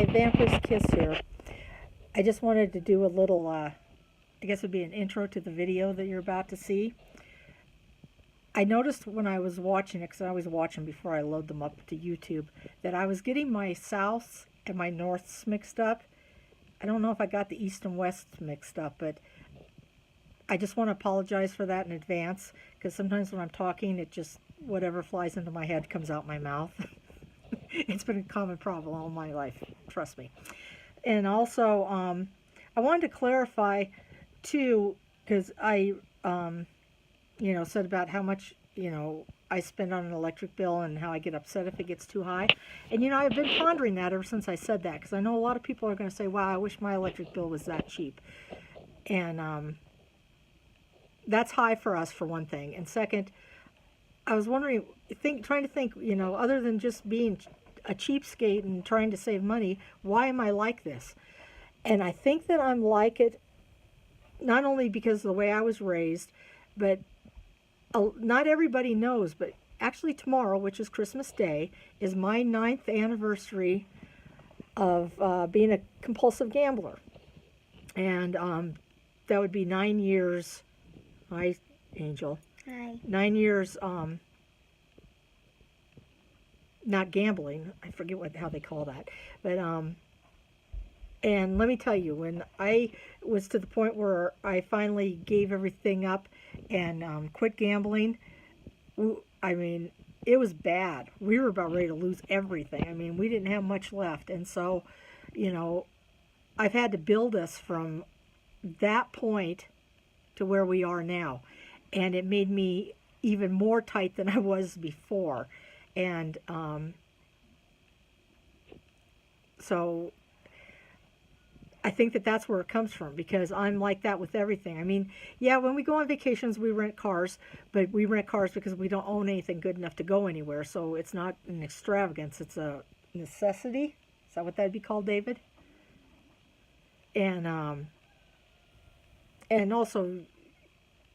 Hi, Vampyresskiss here. I just wanted to do a little, I guess it would be an intro to the video that you're about to see. I noticed when I was watching it, because I always watch them before I load them up to YouTube, that I was getting my souths and my norths mixed up. I don't know if I got the east and west mixed up, but I just want to apologize for that in advance, because sometimes when I'm talking, it just, whatever flies into my head comes out my mouth. It's been a common problem all my life, trust me. And also, I wanted to clarify, too, because I, said about how much, I spend on an electric bill and how I get upset if it gets too high. And, I've been pondering that ever since I said that, because I know a lot of people are going to say, wow, I wish my electric bill was that cheap. And that's high for us, for one thing. And second, I was wondering, trying to think, other than just being a cheapskate and trying to save money, why am I like this? And I think that I'm like it not only because of the way I was raised, but not everybody knows, but actually tomorrow, which is Christmas Day, is my 9th anniversary of being a compulsive gambler. And that would be 9 years. Hi, Angel. Hi. 9 years not gambling. I forget how they call that. But and let me tell you, when I was to the point where I finally gave everything up and quit gambling, I mean, it was bad. We were about ready to lose everything. I mean, we didn't have much left. And so, I've had to build us from that point to where we are now. And it made me even more tight than I was before. And so I think that that's where it comes from, because I'm like that with everything. I mean, yeah, when we go on vacations, we rent cars, but we rent cars because we don't own anything good enough to go anywhere. So it's not an extravagance. It's a necessity. Is that what that'd be called, David? And also,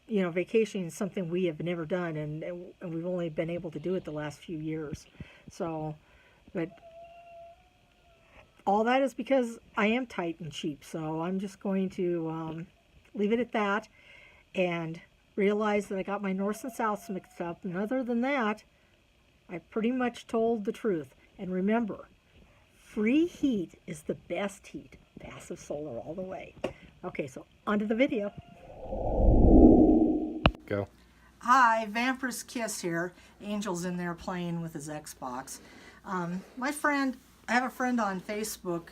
vacationing is something we have never done, and we've only been able to do it the last few years. So, but all that is because I am tight and cheap. So I'm just going to leave it at that and realize that I got my north and south mixed up. And other than that, I pretty much told the truth. And remember, free heat is the best heat. Passive solar all the way. Okay, so on to the video. Go. Hi, Vampyresskiss here. Angel's in there playing with his Xbox. I have a friend on Facebook,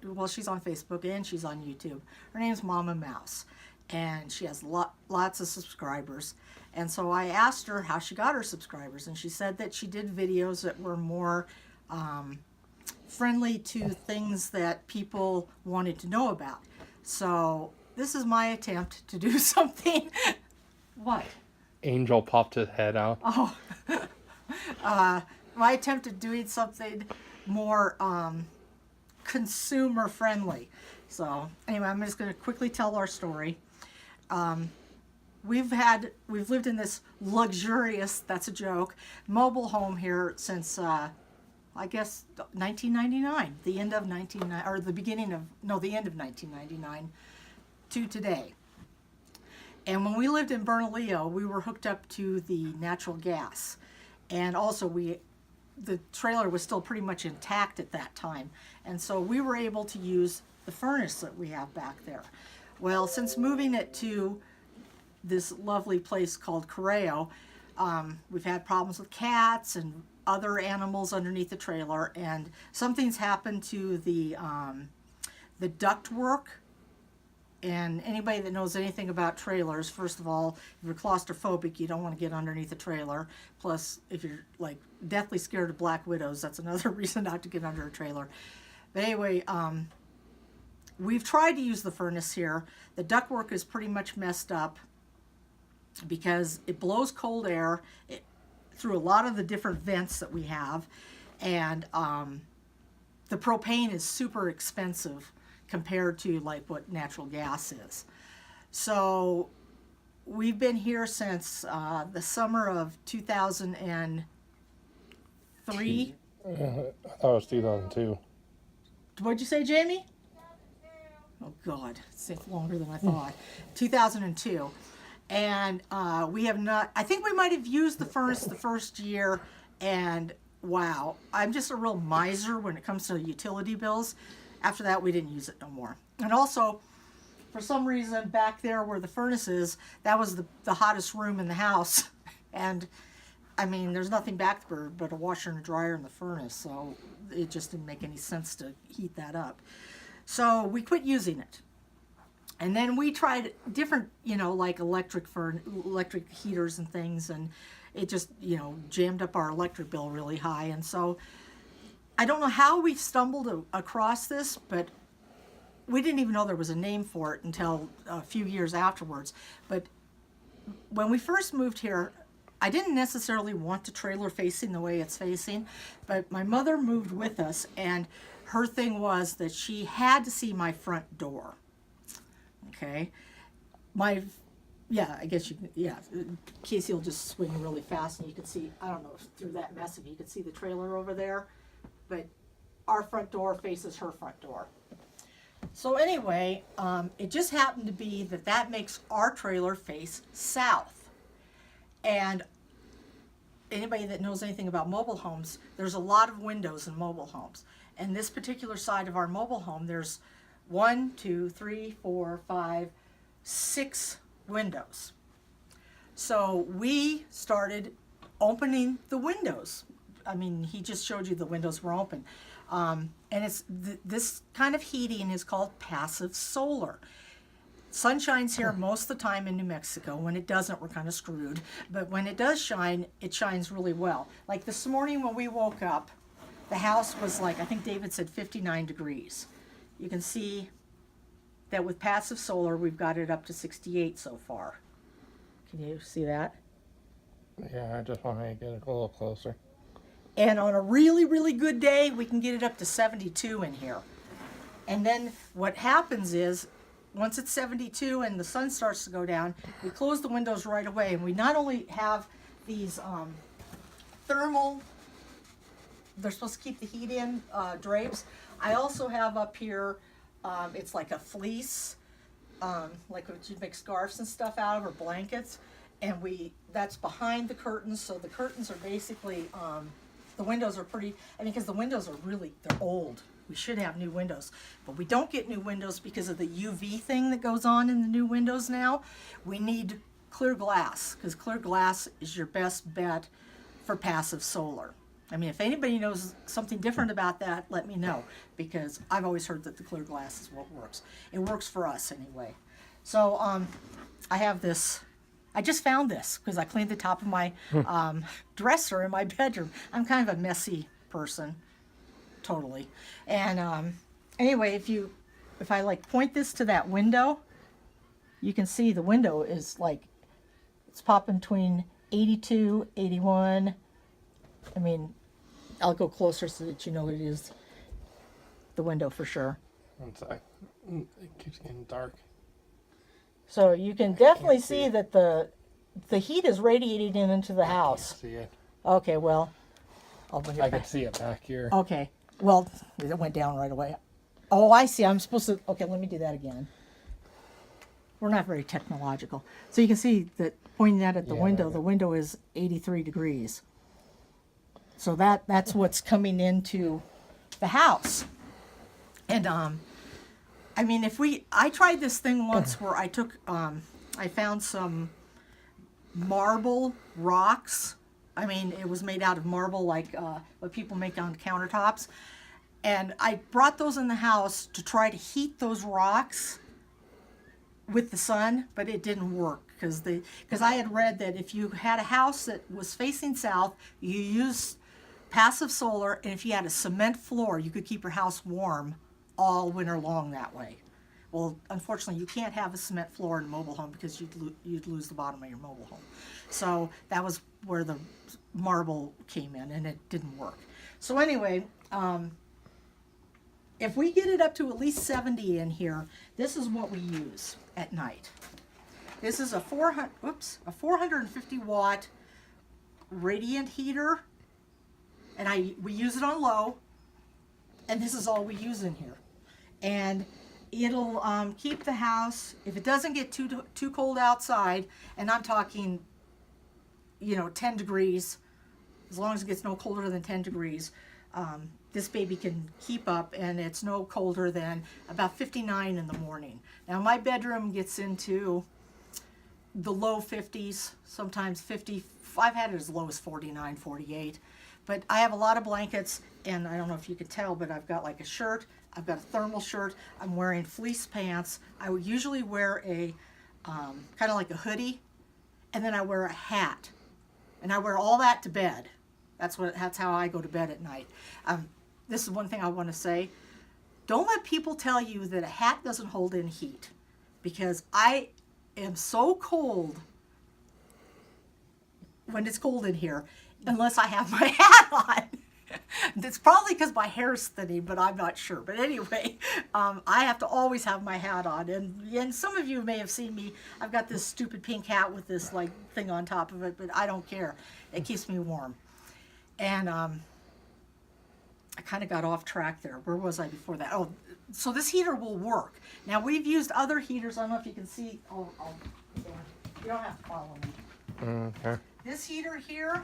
well, she's on Facebook and she's on YouTube. Her name's Mama Mouse, and she has lots of subscribers. And so I asked her how she got her subscribers, and she said that she did videos that were more friendly to things that people wanted to know about. So this is my attempt to do something. What? Angel popped his head out. Oh. My attempt at doing something more consumer friendly. So anyway, I'm just going to quickly tell our story. We've lived in this luxurious, that's a joke, mobile home here since I guess 1999, the end of 1999 to today. And when we lived in Bernalillo, we were hooked up to the natural gas. And also the trailer was still pretty much intact at that time. And so we were able to use the furnace that we have back there. Well, since moving it to this lovely place called Correo, we've had problems with cats and other animals underneath the trailer, and something's happened to the ductwork. And anybody that knows anything about trailers, first of all, if you're claustrophobic, you don't want to get underneath the trailer. Plus, if you're like deathly scared of black widows, that's another reason not to get under a trailer. But anyway, we've tried to use the furnace here. The ductwork is pretty much messed up because it blows cold air through a lot of the different vents that we have. And the propane is super expensive compared to like what natural gas is. So we've been here since the summer of 2003. I thought it was 2002. What'd you say, Jamie? Oh God, it's longer than I thought. 2002. And we have not, I think we might have used the furnace the first year, and wow, I'm just a real miser when it comes to utility bills. After that, we didn't use it no more. And also, for some reason, back there where the furnace is, that was the hottest room in the house. And I mean, there's nothing back there but a washer and a dryer in the furnace, so it just didn't make any sense to heat that up. So we quit using it. And then we tried different, like electric heaters and things, and it just, jammed up our electric bill really high. And so I don't know how we stumbled across this, but we didn't even know there was a name for it until a few years afterwards. But when we first moved here, I didn't necessarily want the trailer facing the way it's facing, but my mother moved with us, and her thing was that she had to see my front door. Okay. I guess Casey will just swing really fast and you can see, I don't know, through that mess if you could see the trailer over there, but our front door faces her front door. So anyway, it just happened to be that makes our trailer face south. And anybody that knows anything about mobile homes, there's a lot of windows in mobile homes. And this particular side of our mobile home, there's 6 windows. So we started opening the windows. I mean, he just showed you the windows were open. And it's this kind of heating is called passive solar. Sun shines here most of the time in New Mexico. When it doesn't, we're kind of screwed. But when it does shine, it shines really well. Like this morning when we woke up, the house was like, I think David said 59 degrees. You can see that with passive solar, we've got it up to 68 so far. Can you see that? Yeah, I just want to get it a little closer. And on a really, really good day, we can get it up to 72 in here. And then what happens is, once it's 72 and the sun starts to go down, we close the windows right away. And we not only have these thermal, they're supposed to keep the heat in, drapes. I also have up here, it's like a fleece, like what you make scarves and stuff out of, or blankets. And that's behind the curtains. So the curtains are basically, the windows are pretty, because the windows are they're old. We should have new windows, but we don't get new windows because of the UV thing that goes on in the new windows now. We need clear glass, because clear glass is your best bet for passive solar. I mean, if anybody knows something different about that, let me know, because I've always heard that the clear glass is what works. It works for us anyway. So I have this. I just found this because I cleaned the top of my dresser in my bedroom. I'm kind of a messy person, totally. And anyway, if I like point this to that window, you can see the window is like, it's popping between 82, 81. I mean, I'll go closer so that you know it is the window for sure. One sec. It keeps getting dark. So you can definitely see that the heat is radiating into the house. I can't see it. Okay, well, I'll bring it I back. can see it back here. Okay, well, it went down right away. Oh, I see. I'm supposed to. Okay, let me do that again. We're not very technological. So you can see that pointing that at the window, the window is 83 degrees. So that's what's coming into the house. And I mean, I tried this thing once where I took, I found some marble rocks. I mean, it was made out of marble, like what people make on countertops. And I brought those in the house to try to heat those rocks with the sun, but it didn't work because I had read that if you had a house that was facing south, you use passive solar, and if you had a cement floor, you could keep your house warm all winter long that way. Well, unfortunately, you can't have a cement floor in a mobile home because you'd lose the bottom of your mobile home. So that was where the marble came in, and it didn't work. So anyway, if we get it up to at least 70 in here, this is what we use at night. This is a 450 watt radiant heater, and we use it on low. And this is all we use in here. And it'll keep the house, if it doesn't get too cold outside, and I'm talking, 10 degrees, as long as it gets no colder than 10 degrees, this baby can keep up, and it's no colder than about 59 in the morning. Now my bedroom gets into the low 50s, sometimes 50. I've had it as low as 49, 48. But I have a lot of blankets, and I don't know if you could tell, but I've got like a shirt, I've got a thermal shirt, I'm wearing fleece pants. I would usually wear a kind of like a hoodie, and then I wear a hat. And I wear all that to bed. That's how I go to bed at night. This is one thing I want to say. Don't let people tell you that a hat doesn't hold in heat, because I am so cold when it's cold in here unless I have my hat on. It's probably because my hair's thinning, but I'm not sure. But anyway, I have to always have my hat on. And some of you may have seen me. I've got this stupid pink hat with this like thing on top of it, but I don't care. It keeps me warm. And I kind of got off track there. Where was I before that? Oh, so this heater will work. Now we've used other heaters. I don't know if you can see. You don't have to follow me. Okay. This heater here,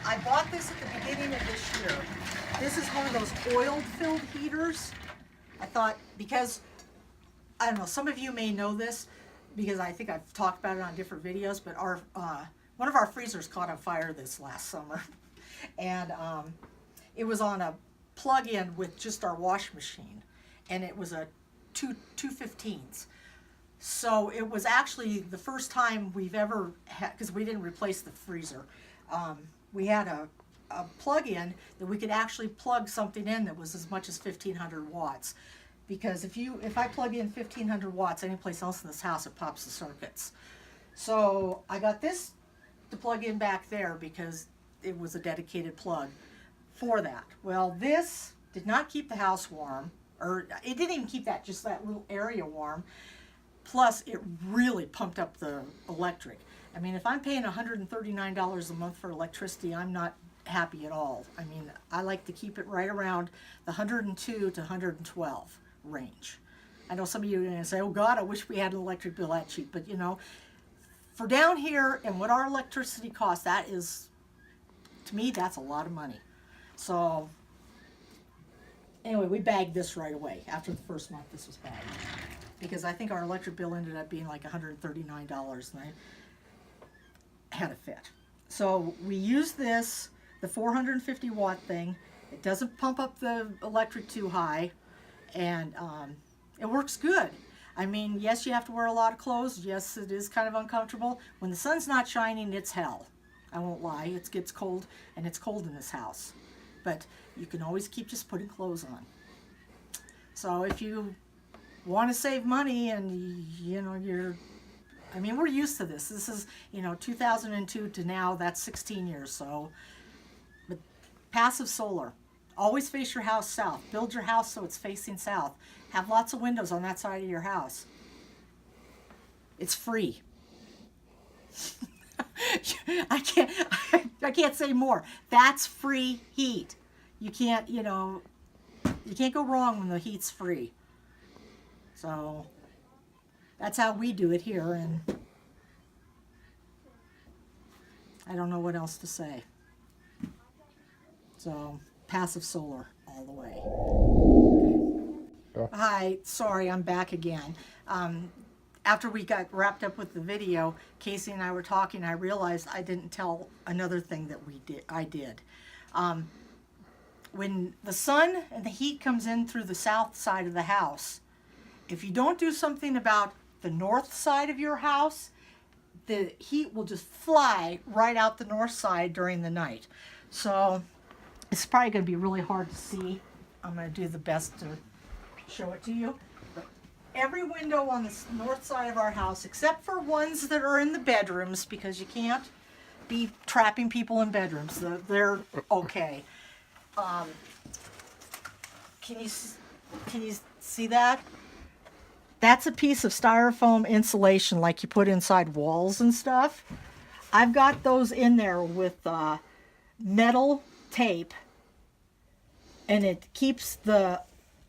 I bought this at the beginning of this year. This is one of those oil-filled heaters. I thought, because, I don't know, some of you may know this, because I think I've talked about it on different videos, but one of our freezers caught on fire this last summer. And it was on a plug-in with just our wash machine. And it was a 215s. So it was actually the first time we've ever had, because we didn't replace the freezer. We had a plug-in that we could actually plug something in that was as much as 1,500 watts. Because if I plug in 1,500 watts anyplace else in this house, it pops the circuits. So I got this to plug in back there because it was a dedicated plug for that. Well, this did not keep the house warm, or it didn't even keep just that little area warm. Plus, it really pumped up the electric. I mean, if I'm paying $139 a month for electricity, I'm not happy at all. I mean, I like to keep it right around the 102 to 112 range. I know some of you are going to say, oh God, I wish we had an electric bill that cheap. But for down here and what our electricity costs, that is, to me, that's a lot of money. So, anyway, we bagged this right away. After the first month, this was bagged. Because I think our electric bill ended up being like $139, and I had a fit. So we use this, the 450 watt thing. It doesn't pump up the electric too high, and it works good. I mean, yes, you have to wear a lot of clothes. Yes, it is kind of uncomfortable. When the sun's not shining, it's hell. I won't lie. It gets cold, and it's cold in this house. But you can always keep just putting clothes on. So if you want to save money and we're used to this. This is 2002 to now, that's 16 years. So, but passive solar, always face your house south. Build your house so it's facing south. Have lots of windows on that side of your house. It's free. I can't say more. That's free heat. You can't go wrong when the heat's free. So that's how we do it here, and I don't know what else to say. So passive solar all the way. Okay. Hi, sorry, I'm back again. After we got wrapped up with the video, Casey and I were talking. I realized I didn't tell another thing that I did. When the sun and the heat comes in through the south side of the house, if you don't do something about the north side of your house, the heat will just fly right out the north side during the night. So it's probably going to be really hard to see. I'm going to do the best to show it to you. But every window on the north side of our house, except for ones that are in the bedrooms, because you can't be trapping people in bedrooms. They're okay. Can you see that? That's a piece of styrofoam insulation like you put inside walls and stuff. I've got those in there with metal tape and it keeps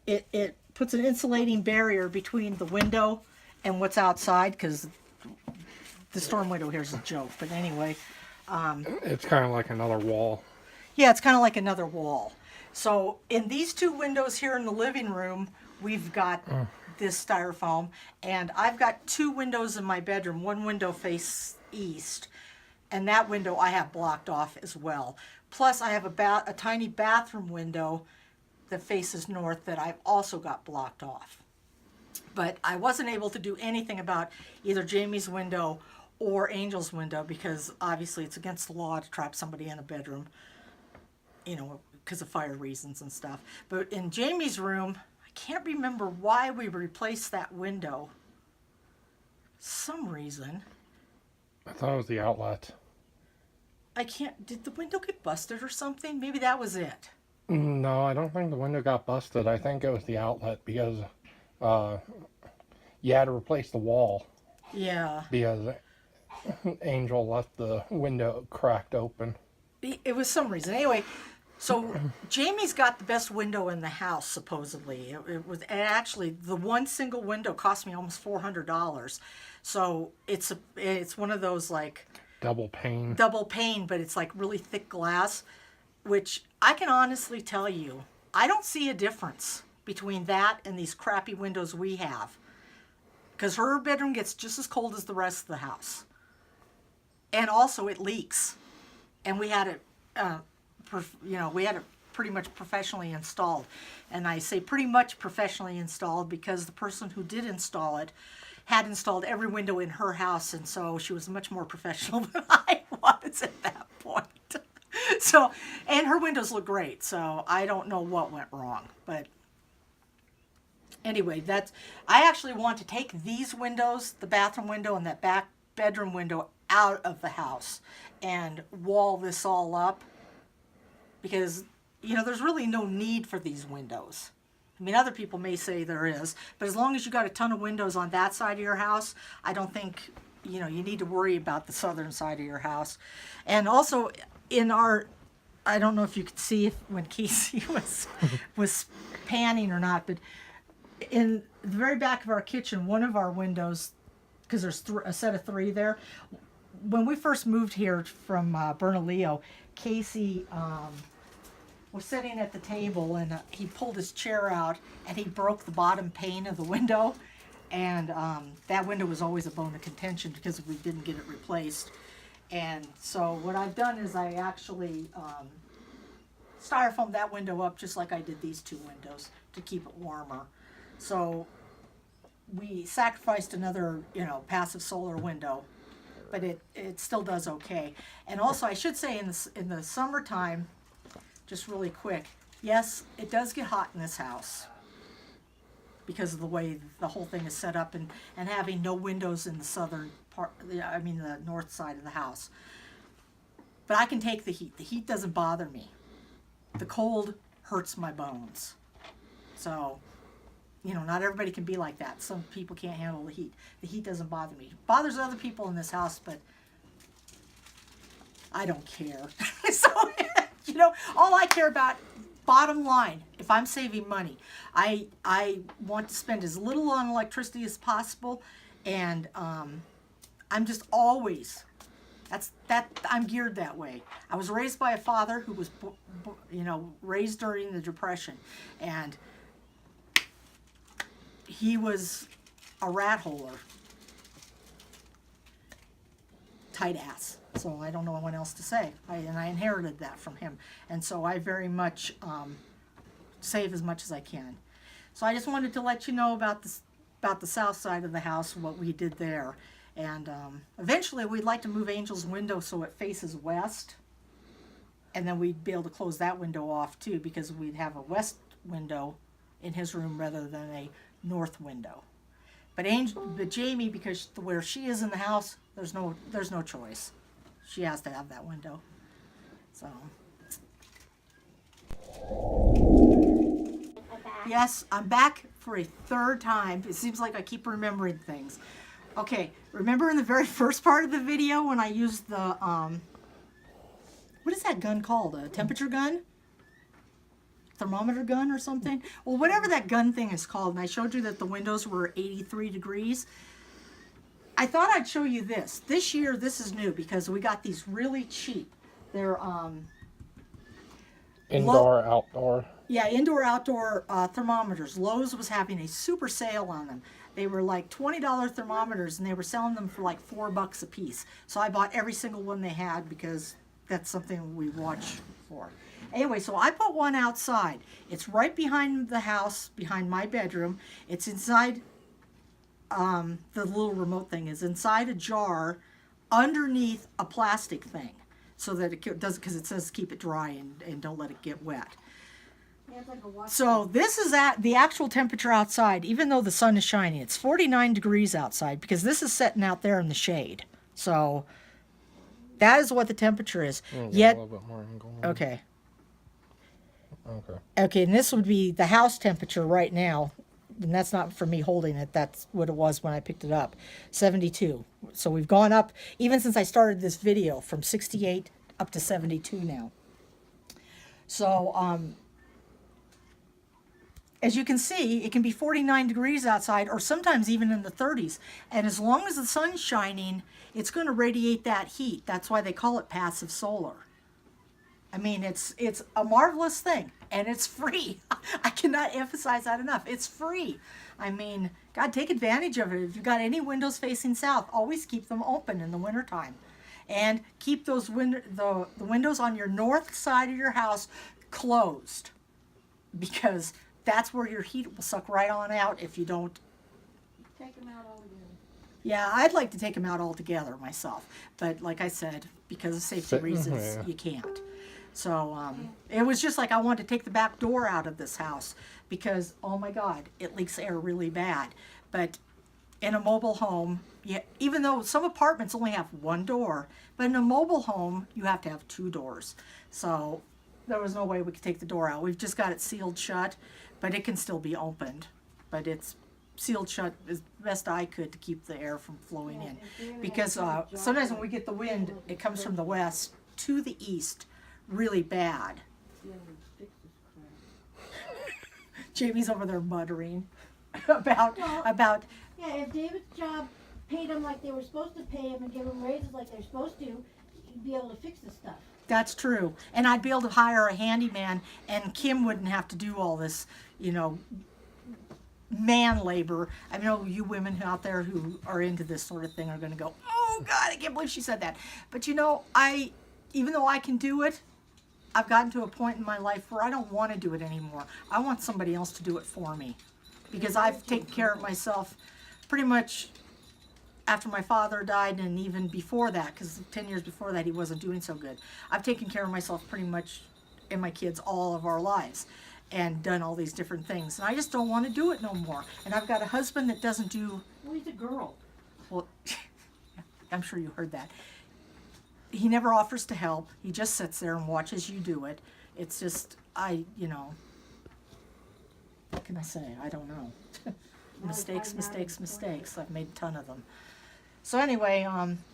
it puts an insulating barrier between the window and what's outside, because the storm window here is a joke. But anyway, It's kind of like another wall. yeah, it's kind of like another wall. So in these two windows here in the living room, we've got this styrofoam, and I've got two windows in my bedroom. One window faces east, and that window I have blocked off as well. Plus, I have a tiny bathroom window that faces north that I've also got blocked off. But I wasn't able to do anything about either Jamie's window or Angel's window, because obviously it's against the law to trap somebody in a bedroom, you know, because of fire reasons and stuff. But in Jamie's room, I can't remember why we replaced that window. Some reason. I thought it was the outlet. Did the window get busted or something? Maybe that was it. No, I don't think the window got busted. I think it was the outlet because you had to replace the wall Yeah. because Angel left the window cracked open. It was some reason. Anyway, so Jamie's got the best window in the house, supposedly. It was actually, the one single window cost me almost $400. So it's one of those like Double pane. double pane, but it's like really thick glass, which I can honestly tell you, I don't see a difference between that and these crappy windows we have. Because her bedroom gets just as cold as the rest of the house. And also it leaks. And we had it, we had it pretty much professionally installed. And I say pretty much professionally installed because the person who did install it had installed every window in her house, and so she was much more professional than I was at that point. So, and her windows look great, so I don't know what went wrong. But anyway, I actually want to take these windows, the bathroom window and that back bedroom window, out of the house and wall this all up, because, you know, there's really no need for these windows. I mean, other people may say there is, but as long as you got a ton of windows on that side of your house, I don't think, you know, you need to worry about the southern side of your house. And also in I don't know if you could see when Casey was panning or not, but in the very back of our kitchen, one of our windows, because there's a set of three there, when we first moved here from Bernalillo, Casey was sitting at the table, and he pulled his chair out and he broke the bottom pane of the window, and that window was always a bone of contention because we didn't get it replaced. And so what I've done is I actually styrofoamed that window up just like I did these two windows to keep it warmer. So we sacrificed another, you know, passive solar window, but it still does okay. And also I should say in the summertime, just really quick, yes, it does get hot in this house because of the way the whole thing is set up, and having no windows in the southern part, the north side of the house. But I can take the heat. The heat doesn't bother me. The cold hurts my bones. So, you know, not everybody can be like that. Some people can't handle the heat. The heat doesn't bother me. It bothers other people in this house, but I don't care. So, you know, all I care about, bottom line, if I'm saving money, I want to spend as little on electricity as possible, and I'm just always, I'm geared that way. I was raised by a father who was, raised during the Depression, and he was a rat holer. Tight ass. So I don't know what else to say. And I inherited that from him. And so I very much save as much as I can. So I just wanted to let you know about the south side of the house, what we did there. And eventually we'd like to move Angel's window so it faces west. And then we'd be able to close that window off too, because we'd have a west window in his room rather than a north window. But Jamie, because where she is in the house, there's no choice. She has to have that window. So. Yes, I'm back for a third time. It seems like I keep remembering things. Okay, remember in the very first part of the video when I used the, what is that gun called? A temperature gun? thermometer gun or something. Well, whatever that gun thing is called, and I showed you that the windows were 83 degrees. I thought I'd show you this. This year, this is new because we got these really cheap. They're Indoor, outdoor. yeah, indoor outdoor thermometers. Lowe's was having a super sale on them. They were like $20 thermometers, and they were selling them for like $4 a piece. So I bought every single one they had because that's something we watch for. Anyway, so I put one outside. It's right behind the house, behind my bedroom. It's inside, the little remote thing is inside a jar underneath a plastic thing so that it does, because it says keep it dry and don't let it get wet. So this is at the actual temperature outside, even though the sun is shining. It's 49 degrees outside because this is sitting out there in the shade. So that is what the temperature is. Yet, a little bit more angle. okay. Okay. Okay, and this would be the house temperature right now. And that's not for me holding it. That's what it was when I picked it up. 72. So we've gone up, even since I started this video, from 68 up to 72 now. So, as you can see, it can be 49 degrees outside, or sometimes even in the 30s. And as long as the sun's shining, it's going to radiate that heat. That's why they call it passive solar. I mean, it's a marvelous thing, and it's free. I cannot emphasize that enough. It's free. I mean, God, take advantage of it. If you've got any windows facing south, always keep them open in the wintertime. And keep those the windows on your north side of your house closed, because that's where your heat will suck right on out if you don't. Take them out altogether. Yeah, I'd like to take them out altogether myself. But like I said, because of safety reasons, yeah. you can't. So it was just like I wanted to take the back door out of this house because, oh my God, it leaks air really bad. But in a mobile home, even though some apartments only have one door, but in a mobile home, you have to have two doors. So there was no way we could take the door out. We've just got it sealed shut, but it can still be opened. But it's sealed shut as best I could to keep the air from flowing in. Because sometimes when we get the wind, it comes from the west to the east really bad. Jamie's over there muttering about Yeah, if David's job paid them like they were supposed to pay him and give them raises like they're supposed to, he'd be able to fix the stuff. That's true. And I'd be able to hire a handyman, and Kim wouldn't have to do all this, man labor. I know you women out there who are into this sort of thing are going to go, oh God, I can't believe she said that. But even though I can do it, I've gotten to a point in my life where I don't want to do it anymore. I want somebody else to do it for me, because I've taken care of myself pretty much after my father died, and even before that, because 10 years before that he wasn't doing so good. I've taken care of myself pretty much and my kids all of our lives and done all these different things. And I just don't want to do it no more. And I've got a husband that doesn't do... Well, he's a girl. Well, I'm sure you heard that. He never offers to help. He just sits there and watches you do it. It's just, what can I say? I don't know. Mistakes. I've made a ton of them. So anyway,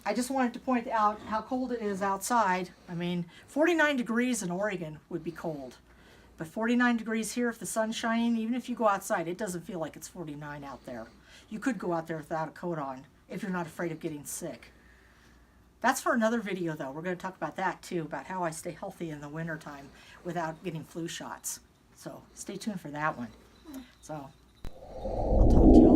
I just wanted to point out how cold it is outside. I mean, 49 degrees in Oregon would be cold. But 49 degrees here, if the sun's shining, even if you go outside, it doesn't feel like it's 49 out there. You could go out there without a coat on if you're not afraid of getting sick. That's for another video, though. We're going to talk about that, too, about how I stay healthy in the wintertime without getting flu shots. So stay tuned for that one. So I'll talk to you all